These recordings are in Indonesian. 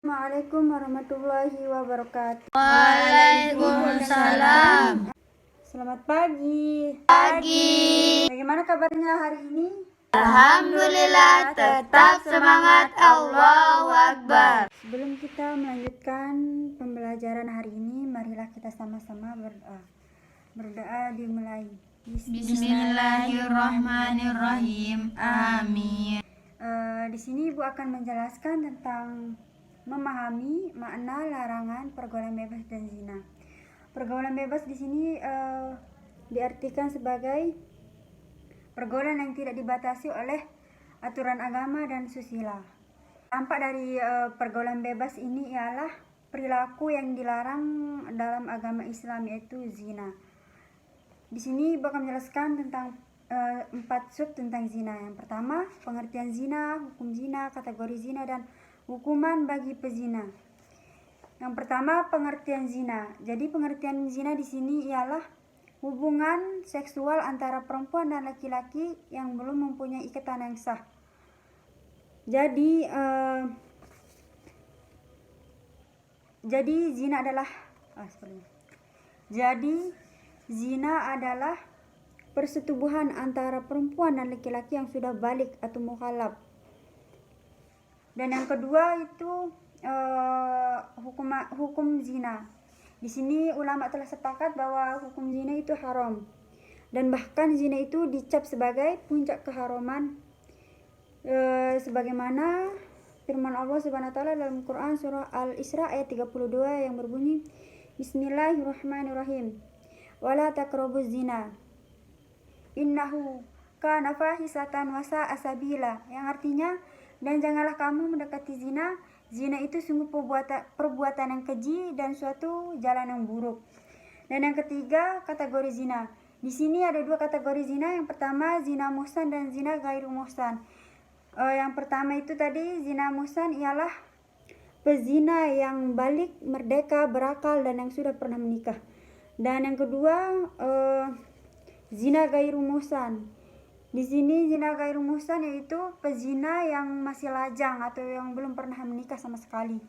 Assalamualaikum warahmatullahi wabarakatuh. Waalaikumsalam. Selamat pagi. Bagaimana kabarnya hari ini? Alhamdulillah, tetap semangat. Allahu Akbar. Sebelum kita melanjutkan pembelajaran hari ini, marilah kita sama-sama berdoa. Berdoa dimulai. Bismillahirrahmanirrahim. Amin. Di sini Ibu akan menjelaskan tentang memahami makna larangan pergaulan bebas dan zina. Pergaulan bebas di sini diartikan sebagai pergaulan yang tidak dibatasi oleh aturan agama dan susila. Dampak dari pergaulan bebas ini ialah perilaku yang dilarang dalam agama Islam, yaitu zina. Di sini Ibu akan menjelaskan tentang 4 sub tentang zina. Yang pertama, pengertian zina, hukum zina, kategori zina, dan hukuman bagi pezina. Yang pertama, pengertian zina. Jadi pengertian zina di sini ialah hubungan seksual antara perempuan dan laki-laki yang belum mempunyai ikatan yang sah. Jadi zina adalah persetubuhan antara perempuan dan laki-laki yang sudah balik atau mukallaf. Dan yang kedua itu hukum zina. Di sini ulama telah sepakat bahwa hukum zina itu haram, dan bahkan zina itu dicap sebagai puncak keharaman, sebagaimana firman Allah Subhanahu wa taala dalam Quran surah Al-Isra ayat 32 yang berbunyi, Bismillahirrahmanirrahim. Wala taqrabuz zina innahu kana fahisatan wa sa'a sabila, yang artinya, dan janganlah kamu mendekati zina. Zina itu sungguh perbuatan yang keji dan suatu jalan yang buruk. Dan yang ketiga, kategori zina. Di sini ada 2 kategori zina. Yang pertama, zina muhsan dan zina ghairu muhsan. Yang pertama itu tadi, zina muhsan ialah pezina yang balik, merdeka, berakal, dan yang sudah pernah menikah. Dan yang kedua, zina ghairu muhsan. Di sini zina ghairu muhsan yaitu pezina yang masih lajang atau yang belum pernah menikah sama sekali.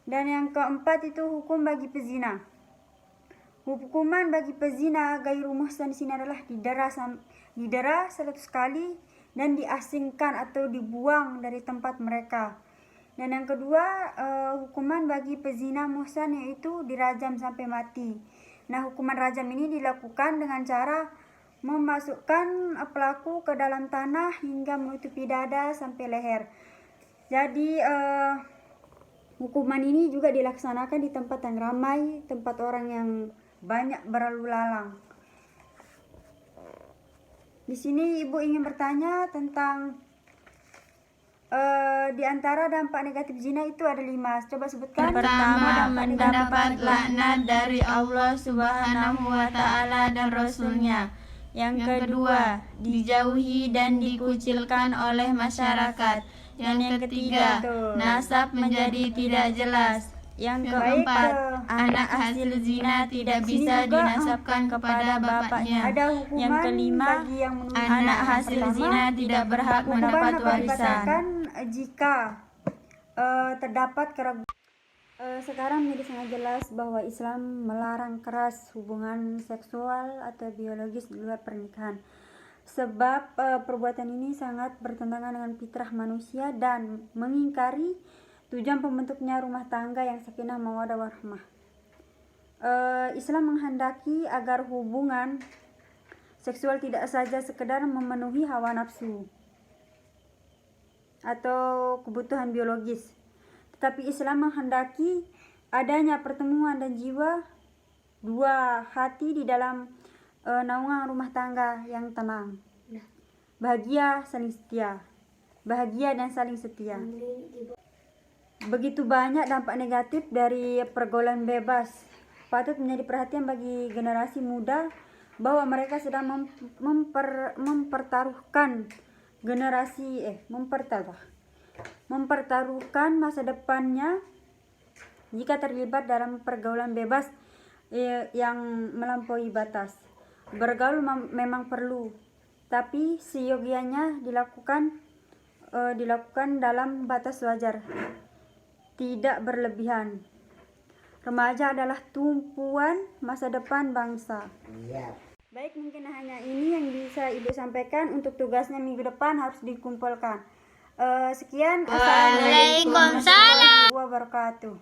Dan yang keempat itu hukum bagi pezina. Hukuman bagi pezina ghairu muhsan di sini adalah didera 100 kali dan diasingkan atau dibuang dari tempat mereka. Dan yang kedua, hukuman bagi pezina muhsan yaitu dirajam sampai mati. Nah, hukuman rajam ini dilakukan dengan cara memasukkan pelaku ke dalam tanah hingga menutupi dada sampai leher. Jadi hukuman ini juga dilaksanakan di tempat yang ramai, tempat orang yang banyak berlalu lalang. Di sini Ibu ingin bertanya tentang di antara dampak negatif zina itu ada 5. Coba sebutkan. Pertama, mendapat laknat dari Allah Subhanahu wa taala dan Rasulnya. Yang kedua, dijauhi dan dikucilkan oleh masyarakat. Yang ketiga, nasab menjadi tidak jelas. Yang keempat, anak hasil zina tidak bisa dinasabkan kepada bapaknya. Yang kelima, anak hasil zina tidak berhak mendapat warisan. Jika terdapat keraguan. Sekarang menjadi sangat jelas bahwa Islam melarang keras hubungan seksual atau biologis di luar pernikahan, sebab perbuatan ini sangat bertentangan dengan fitrah manusia dan mengingkari tujuan pembentuknya rumah tangga yang sakinah mawaddah warahmah. Islam menghendaki agar hubungan seksual tidak saja sekedar memenuhi hawa nafsu atau kebutuhan biologis, tetapi Islam menghendaki adanya pertemuan dan jiwa dua hati di dalam naungan rumah tangga yang tenang, bahagia dan saling setia. Begitu banyak dampak negatif dari pergaulan bebas. Patut menjadi perhatian bagi generasi muda bahwa mereka sedang mempertaruhkan masa depannya jika terlibat dalam pergaulan bebas yang melampaui batas. Bergaul memang perlu, tapi seyogianya dilakukan dalam batas wajar. tidak berlebihan. Remaja adalah tumpuan masa depan bangsa. Baik, mungkin hanya ini yang bisa Ibu sampaikan. Untuk tugasnya minggu depan harus dikumpulkan. Sekian. Assalamualaikum warahmatullahi wabarakatuh.